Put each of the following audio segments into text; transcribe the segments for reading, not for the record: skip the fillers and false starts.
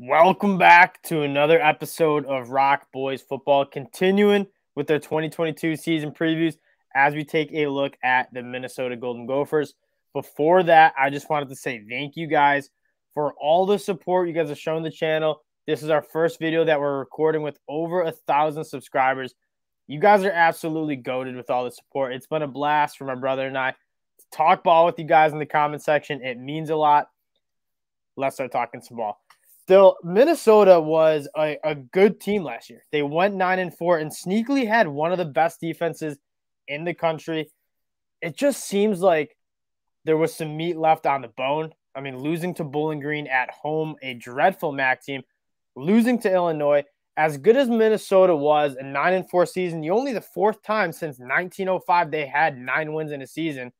Welcome back to another episode of ROC Boys Football, continuing with their 2022 season previews as we take a look at the Minnesota Golden Gophers. Before that, I just wanted to say thank you guys for all the support you guys have shown the channel. This is our first video that we're recording with over 1,000 subscribers. You guys are absolutely goated with all the support. It's been a blast for my brother and I to talk ball with you guys in the comment section. It means a lot. Let's start talking some ball. Still, Minnesota was a good team last year. They went 9-4 and sneakily had one of the best defenses in the country. It just seems like there was some meat left on the bone. I mean, losing to Bowling Green at home, a dreadful MAC team, losing to Illinois. As good as Minnesota was, a 9-4 season, the only the fourth time since 1905 they had 9 wins in a season.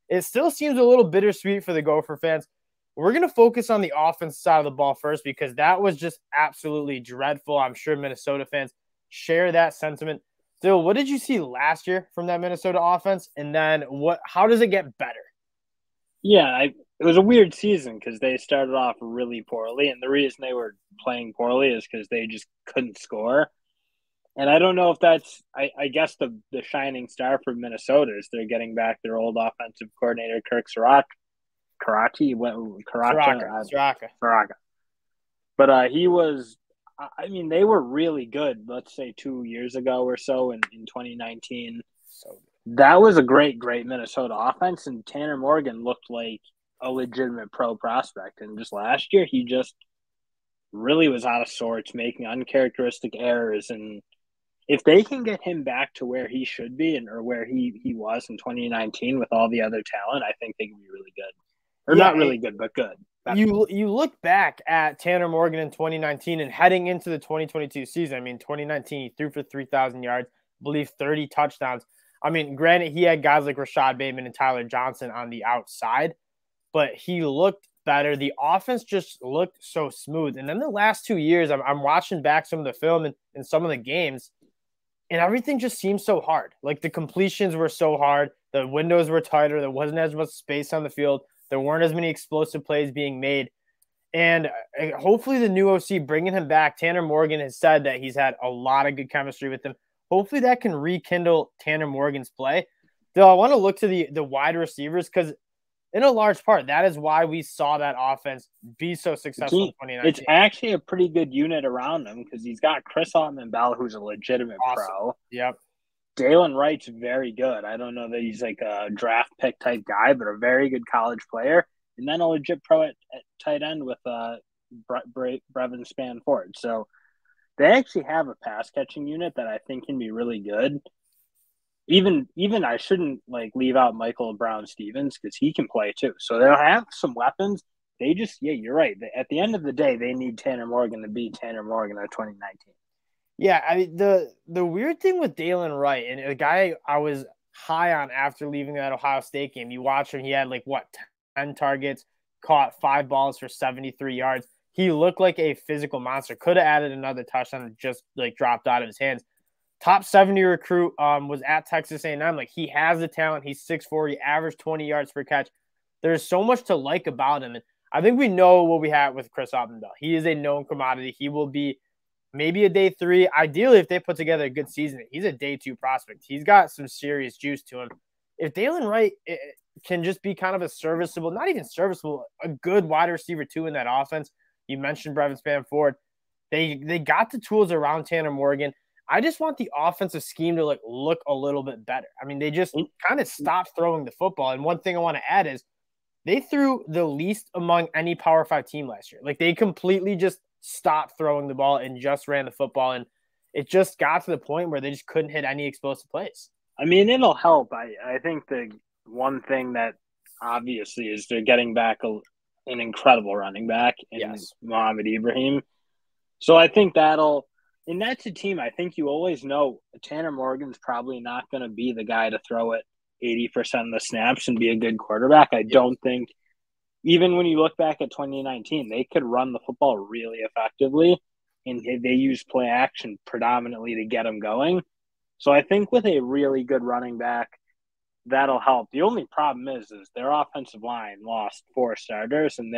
It still seems a little bittersweet for the Gopher fans. We're going to focus on the offense side of the ball first because that was just absolutely dreadful. I'm sure Minnesota fans share that sentiment. Still, what did you see last year from that Minnesota offense? And then how does it get better? Yeah, it was a weird season because they started off really poorly. And the reason they were playing poorly is because they just couldn't score. And I don't know if that's, I guess, the shining star for Minnesota is they're getting back their old offensive coordinator, Kirk Ciarrocca. Ciarrocca. But he was, I mean, they were really good, let's say 2 years ago or so in 2019. So that was a great Minnesota offense, and Tanner Morgan looked like a legitimate pro prospect. And just last year, he just really was out of sorts, making uncharacteristic errors. And if they can get him back to where he should be or where he was in 2019 with all the other talent, I think they can be really good. Or not really good, but good. You look back at Tanner Morgan in 2019 and heading into the 2022 season. I mean, 2019, he threw for 3,000 yards, I believe 30 touchdowns. I mean, granted, he had guys like Rashad Bateman and Tyler Johnson on the outside, but he looked better. The offense just looked so smooth. And then the last 2 years, I'm watching back some of the film and some of the games, and everything just seems so hard. Like the completions were so hard. The windows were tighter. There wasn't as much space on the field. There weren't as many explosive plays being made. And hopefully the new OC bringing him back, Tanner Morgan has said that he's had a lot of good chemistry with him. Hopefully that can rekindle Tanner Morgan's play. Though I want to look to the wide receivers because in a large part, that is why we saw that offense be so successful in 2019. It's actually a pretty good unit around him because he's got Chris Oppendau, who's a legitimate pro. Yep. Dalen Wright's very good. I don't know that he's like a draft pick type guy, but a very good college player. And then a legit pro at tight end with Brevin Spanford. So they actually have a pass catching unit that I think can be really good. Even I shouldn't leave out Michael Brown Stevens because he can play too. So they'll have some weapons. They just, you're right. At the end of the day, they need Tanner Morgan to be Tanner Morgan in 2019. Yeah, I mean, the weird thing with Dalen Wright, and a guy I was high on after leaving that Ohio State game, you watch him, he had 10 targets, caught 5 balls for 73 yards. He looked like a physical monster. Could have added another touchdown and just dropped out of his hands. Top 70 recruit was at Texas A&M. He has the talent. He's 6'4". He averaged 20 yards per catch. There's so much to like about him. And I think we know what we have with Chris Oppendau. He is a known commodity. He will be maybe a day 3. Ideally, if they put together a good season, he's a day 2 prospect. He's got some serious juice to him. If Dalen Wright can just be kind of a serviceable, not even serviceable, a good wide receiver too in that offense. You mentioned Brevin Spanford. They got the tools around Tanner Morgan. I just want the offensive scheme to look a little bit better. I mean, they just kind of stopped throwing the football. And one thing I want to add is they threw the least among any Power 5 team last year. They completely just stopped throwing the ball and just ran the football. And it just got to the point where they just couldn't hit any explosive plays. I mean, it'll help. I think the one thing that obviously is they're getting back an incredible running back in Mohamed Ibrahim. So I think that'll – and that's a team I think you always know Tanner Morgan's probably not going to be the guy to throw it 80% of the snaps and be a good quarterback. I don't think – even when you look back at 2019, they could run the football really effectively, and they use play action predominantly to get them going. So I think with a really good running back, that'll help. The only problem is their offensive line lost 4 starters, and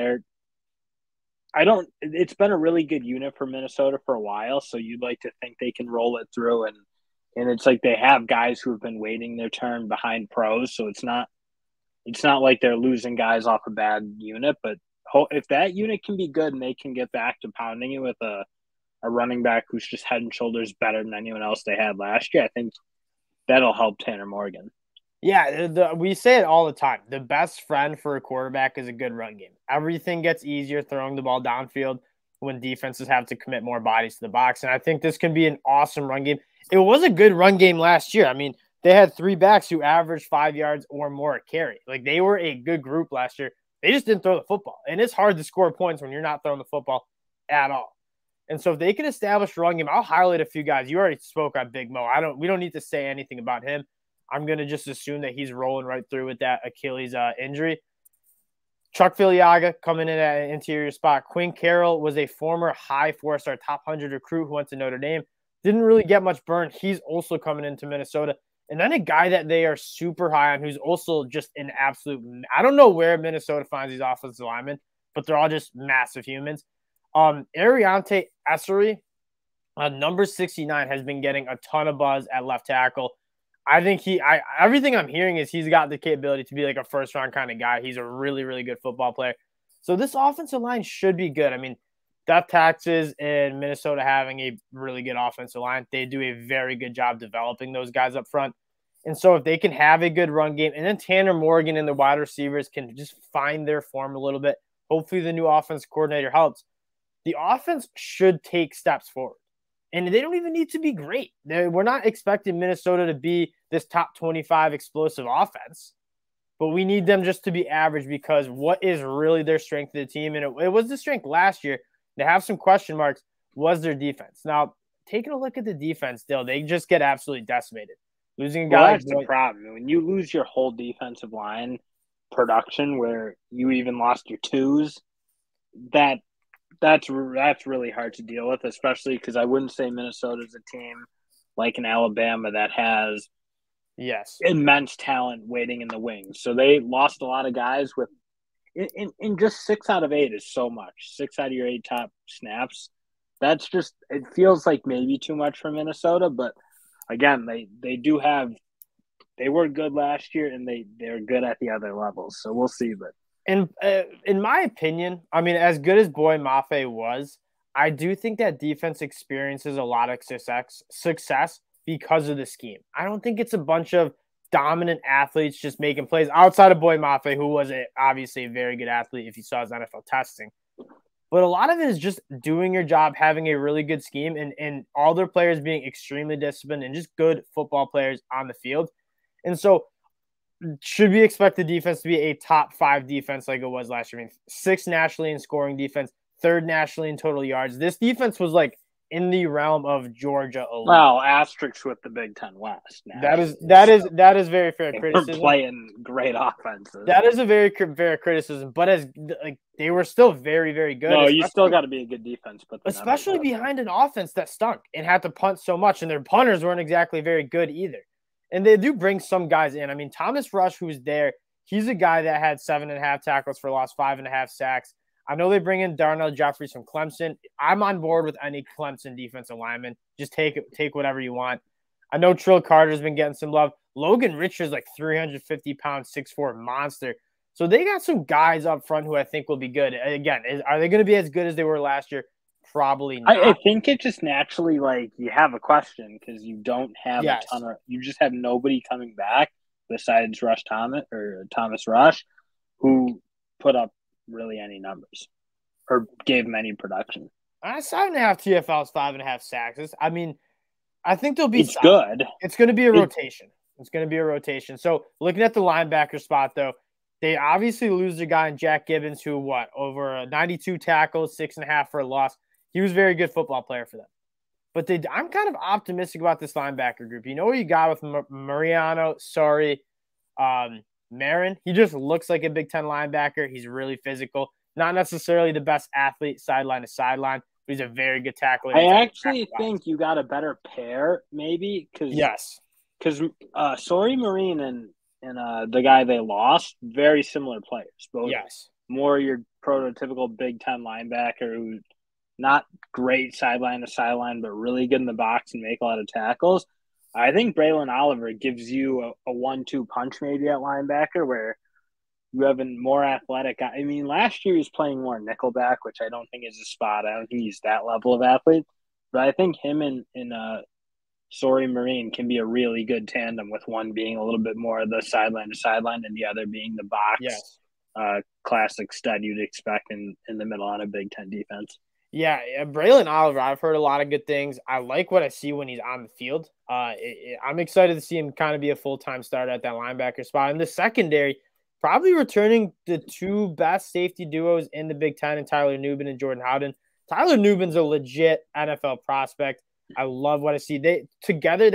It's been a really good unit for Minnesota for a while, so you'd like to think they can roll it through, and it's like they have guys who have been waiting their turn behind pros, so it's not like they're losing guys off a bad unit, but if that unit can be good and they can get back to pounding it with a running back who's just head and shoulders better than anyone else they had last year, I think that'll help Tanner Morgan. Yeah, we say it all the time. The best friend for a quarterback is a good run game. Everything gets easier throwing the ball downfield when defenses have to commit more bodies to the box, and I think this can be an awesome run game. It was a good run game last year. I mean, they had 3 backs who averaged 5 yards or more a carry. Like, they were a good group last year. They just didn't throw the football, and it's hard to score points when you're not throwing the football at all. And so if they can establish a run game, I'll highlight a few guys. You already spoke on Big Mo. We don't need to say anything about him. I'm going to just assume that he's rolling right through with that Achilles injury. Chuck Filiaga coming in at an interior spot. Quinn Carroll was a former high 4-star top 100 recruit who went to Notre Dame. Didn't really get much burn. He's also coming into Minnesota. And then a guy that they are super high on who's also just an absolute – I don't know where Minnesota finds these offensive linemen, but they're all just massive humans. Ariante Essary, number 69, has been getting a ton of buzz at left tackle. I think everything I'm hearing is he's got the capability to be like a first-round kind of guy. He's a really, really good football player. So this offensive line should be good. I mean, death taxes in Minnesota having a really good offensive line. They do a very good job developing those guys up front. And so if they can have a good run game, and then Tanner Morgan and the wide receivers can just find their form a little bit, hopefully the new offense coordinator helps, the offense should take steps forward. And they don't even need to be great. We're not expecting Minnesota to be this top 25 explosive offense, but we need them just to be average, because what is really their strength of the team, and it was the strength last year, they have some question marks, was their defense. Now, taking a look at the defense still, they just get absolutely decimated. Losing a guy. That's the problem. When you lose your whole defensive line production, where you even lost your twos, that's really hard to deal with, especially because I wouldn't say Minnesota's a team like in Alabama that has immense talent waiting in the wings. So they lost a lot of guys with in just 6 out of 8 is so much. 6 out of your 8 top snaps. That's just, it feels like maybe too much for Minnesota, but again, they were good last year, and they're good at the other levels. So we'll see. But in my opinion, I mean, as good as Boy Mafe was, I do think that defense experiences a lot of success because of the scheme. I don't think it's a bunch of dominant athletes just making plays outside of Boy Mafe, who was obviously a very good athlete if you saw his NFL testing. But a lot of it is just doing your job, having a really good scheme, and all their players being extremely disciplined and just good football players on the field. And so should we expect the defense to be a top 5 defense like it was last year? I mean, 6th nationally in scoring defense, 3rd nationally in total yards. This defense was like in the realm of Georgia alone. Well, asterisks with the Big Ten West. That is very fair criticism. They're playing great offenses. That is a very fair criticism, but as like they were still very, very good. No, you still got to be a good defense, but especially behind an offense that stunk and had to punt so much, and their punters weren't exactly very good either. And they do bring some guys in. I mean, Thomas Rush, who's there, he's a guy that had 7.5 tackles for loss, 5.5 sacks. I know they bring in Darnell Jeffries from Clemson. I'm on board with any Clemson defensive lineman. Just take whatever you want. I know Trill Carter's been getting some love. Logan Richards, like 350-pound, 6'4" monster. So they got some guys up front who I think will be good. Again, are they going to be as good as they were last year? Probably not. I think it just naturally, like, you have a question because you don't have a ton of – you just have nobody coming back besides Thomas Rush, who put up really any numbers or gave them any production. 7.5 TFLs, 5.5 sacks. I mean, I think they'll be It's good. It's going to be a rotation. It's going to be a rotation. So looking at the linebacker spot, though, they obviously lose their guy in Jack Gibbons, who, over 92 tackles, 6.5 for a loss. He was a very good football player for them. But I'm kind of optimistic about this linebacker group. You know what you got with Mariano, Marin? He just looks like a Big Ten linebacker. He's really physical. Not necessarily the best athlete sideline to sideline, but he's a very good tackler. I actually think you got a better pair, maybe. Because Sori Marine and the guy they lost, very similar players. Both more your prototypical Big Ten linebacker who's not great sideline to sideline, but really good in the box and make a lot of tackles. I think Braylon Oliver gives you a 1-2 punch maybe at linebacker where you have a more athletic guy. I mean, last year he was playing more nickelback, which I don't think is a spot. I don't think he's that level of athlete. But I think him and Sorry Marine can be a really good tandem, with one being a little bit more of the sideline to sideline and the other being the box. Yes. Classic stud you'd expect in the middle on a Big Ten defense. Yeah, Braylon Oliver, I've heard a lot of good things. I like what I see when he's on the field. I'm excited to see him kind of be a full-time starter at that linebacker spot. In the secondary, probably returning the two best safety duos in the Big Ten, and Tyler Nubin and Jordan Howden. Tyler Nubin's a legit NFL prospect. I love what I see. They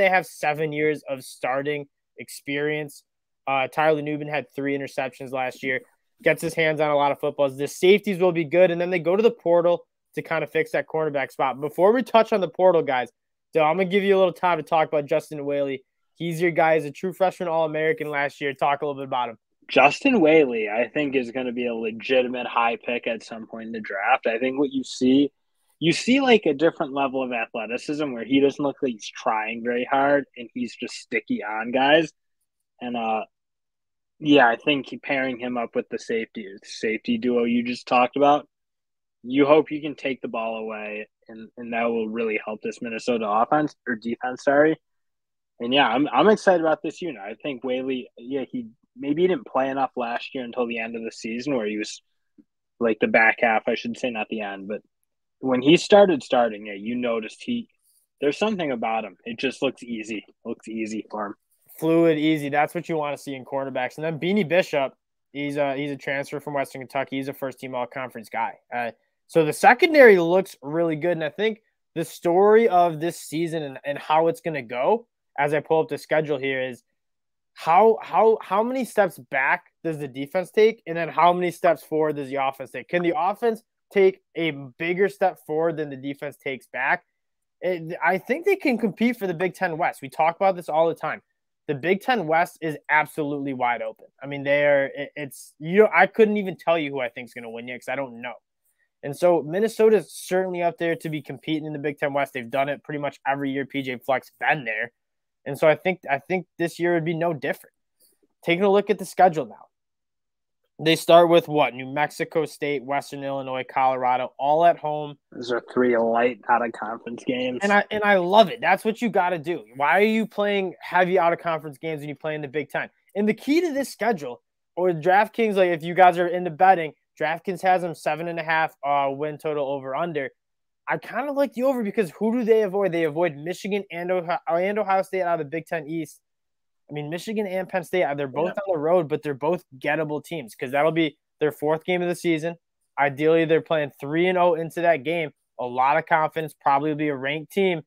have 7 years of starting experience. Tyler Nubin had 3 interceptions last year. Gets his hands on a lot of footballs. The safeties will be good, and then they go to the portal to kind of fix that cornerback spot. Before we touch on the portal, guys, so I'm going to give you a little time to talk about Justin Whaley. He's your guy. He's a true freshman All-American last year. Talk a little bit about him. Justin Whaley, I think, is going to be a legitimate high pick at some point in the draft. I think what you see like a different level of athleticism where he doesn't look like he's trying very hard and he's just sticky on guys. And, I think pairing him up with the safety duo you just talked about, you hope you can take the ball away, and that will really help this Minnesota defense. And I'm excited about this unit. I think Whaley, he didn't play enough last year until the end of the season, where he was like the back half, I should say, not the end. But when he started starting, you noticed there's something about him. It just looks easy. Looks easy for him. Fluid, easy. That's what you want to see in cornerbacks. And then Beanie Bishop, he's a transfer from Western Kentucky. He's a first-team all-conference guy. So the secondary looks really good. And I think the story of this season and how it's going to go, as I pull up the schedule here, is how many steps back does the defense take, and then how many steps forward does the offense take? Can the offense take a bigger step forward than the defense takes back? I think they can compete for the Big Ten West. We talk about this all the time. The Big Ten West is absolutely wide open. I mean, I couldn't even tell you who I think is going to win yet because I don't know. And so Minnesota is certainly up there to be competing in the Big Ten West. They've done it pretty much every year PJ Fleck's been there. And so I think this year would be no different. Taking a look at the schedule now. They start with what? New Mexico State, Western Illinois, Colorado, all at home. Those are 3 light out-of-conference games. And I love it. That's what you got to do. Why are you playing heavy out-of-conference games when you play in the Big Ten? And the key to this schedule, or DraftKings, like if you guys are into betting, DraftKings has them 7.5 win total over under. I kind of like the over because who do they avoid? They avoid Michigan and Ohio State out of the Big Ten East. I mean, Michigan and Penn State, they're both on the road, but they're both gettable teams because that'll be their 4th game of the season. Ideally, they're playing 3-0 into that game. A lot of confidence, probably will be a ranked team.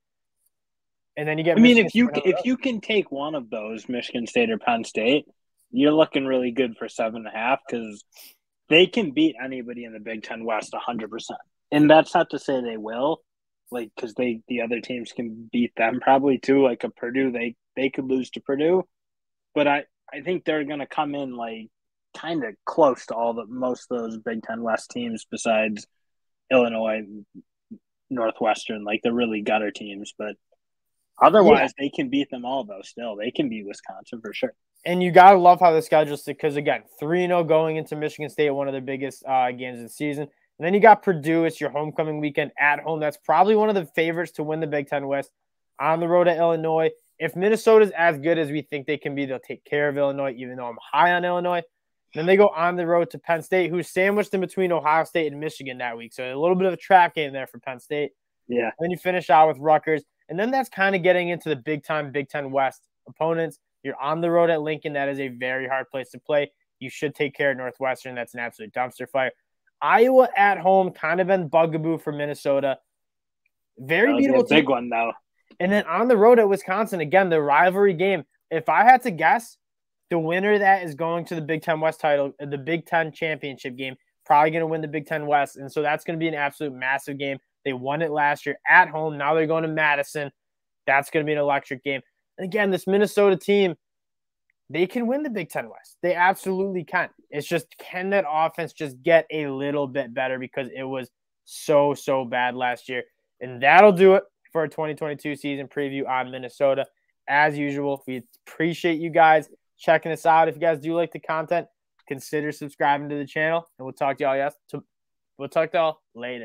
And then you get if you can take one of those, Michigan State or Penn State, you're looking really good for 7.5 because they can beat anybody in the Big Ten West 100%. And that's not to say they will, because the other teams can beat them probably too. Like a Purdue, they could lose to Purdue, but I think they're going to come in kind of close to most of those Big Ten West teams besides Illinois, Northwestern, like the really gutter teams. But otherwise, they can beat them all though. Still, they can beat Wisconsin for sure. And you got to love how the schedule's because, again, 3-0 going into Michigan State, one of their biggest games of the season. And then you got Purdue. It's your homecoming weekend at home. That's probably one of the favorites to win the Big Ten West. On the road at Illinois. If Minnesota's as good as we think they can be, they'll take care of Illinois, even though I'm high on Illinois. Then they go on the road to Penn State, who's sandwiched in between Ohio State and Michigan that week. So a little bit of a trap game there for Penn State. Yeah. Then you finish out with Rutgers. And then that's kind of getting into the big-time Big Ten West opponents. You're on the road at Lincoln. That is a very hard place to play. You should take care of Northwestern. That's an absolute dumpster fire. Iowa at home, kind of been bugaboo for Minnesota. Very beautiful big one, though. And then on the road at Wisconsin, again, the rivalry game. If I had to guess, the winner of that is going to the Big Ten West title, the Big Ten championship game, probably going to win the Big Ten West. And so that's going to be an absolute massive game. They won it last year at home. Now they're going to Madison. That's going to be an electric game. And again, this Minnesota team, they can win the Big Ten West. They absolutely can. It's just, can that offense just get a little bit better, because it was so bad last year. And that'll do it for our 2022 season preview on Minnesota. As usual, we appreciate you guys checking us out. If you guys do like the content, consider subscribing to the channel, and we'll talk to y'all later.